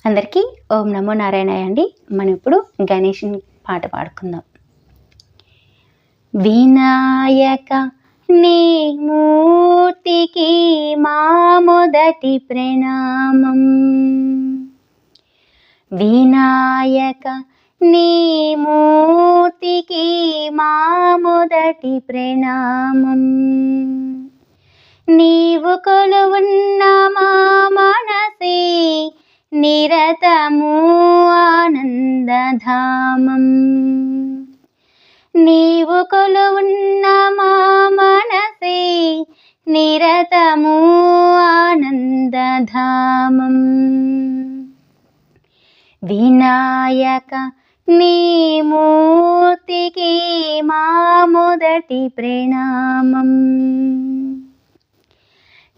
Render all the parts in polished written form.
అందరికీ ఓం నమో నారాయణాయ అండి. మనం ఇప్పుడు గణేశుని పాట పాడుకుందాం. వినాయక నీ మూర్తికి మా మొదటి ప్రణామం. వినాయక నీ మూర్తికి మా మొదటి ప్రణామం. నీవు కొలువున్న మా మనసే నిరతము ఆనందధామం. నీవు కొలువున్న మా మనసే నిరతము ఆనందధామం. వినాయక నీ మూర్తికి మా మొదటి ప్రణామం.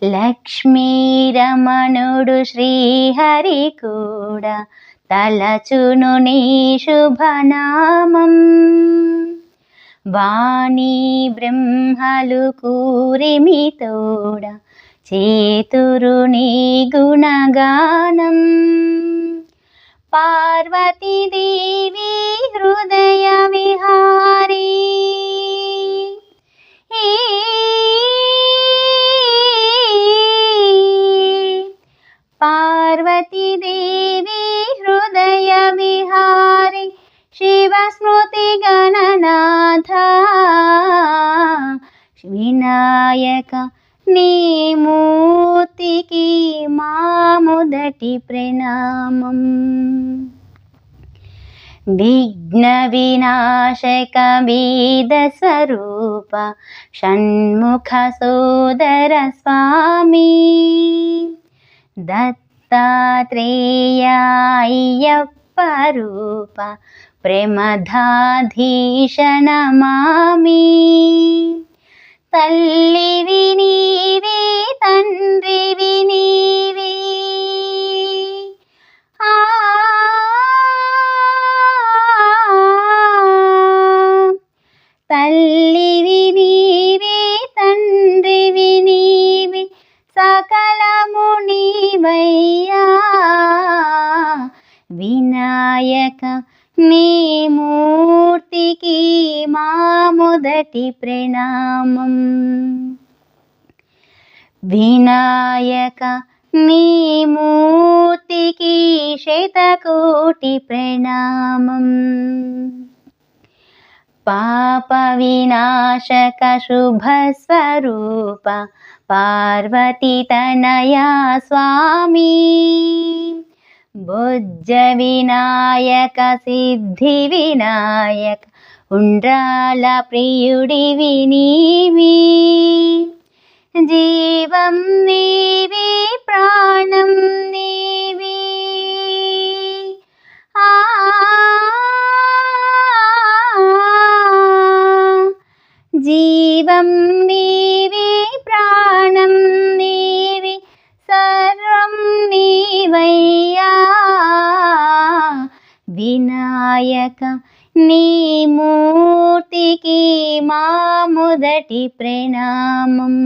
లక్ష్మీరమణుడు శ్రీహరి కూడా తలచును నీ శుభనామం. వాణి బ్రహ్మలు కూరిమి తోడ చేతురు నీ గుణగానం. పార్వతీదేవి హృదయ విహారీ పార్వతీదేవి హృదయ విహారి శివ స్మృతి గణనాథ. వినాయక నీ మూర్తికి మా మొదటి ప్రణామం. విఘ్న వినాశక వేద స్వరూప షణ్ముఖ సోదర స్వామి. దత్తాత్రేయాయ్యప్ప రూప ప్రమదాధీశ నమామి. తల్లివి నీవే తండ్రివి నీవే తల్లివి నీవే తండ్రివి నీవే సకలము నీవయ్యా. వినాయక నీ మూర్తికి మా మొదటి ప్రణామం. వినాయక నీ మూర్తికి శతకోటి ప్రణామం. పాప వినాశక శుభ స్వరూప పార్వతీ తనయా స్వామి. బొజ్జ వినాయక సిద్ధి వినాయక ఉండ్రాల ప్రియుడివి నీవి. జీవం నీవి ప్రాణం నీవి జీవం నీవి ప్రాణం నీవి సర్వం నీవయ్యా. వినాయక నీ మూర్తికి మా మొదటి ప్రణామం.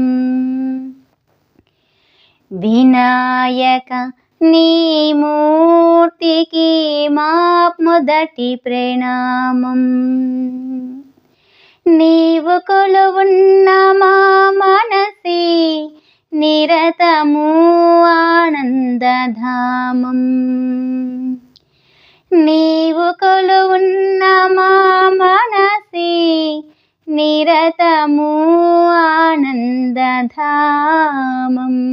వినాయక నీ మూర్తికి మా మొదటి ప్రణామం. నీవు కొలువున్న మా మనసే నిరతము ఆనందధామం. నీవు కొలువున్న మా మనసే నిరతము ఆనందధామం.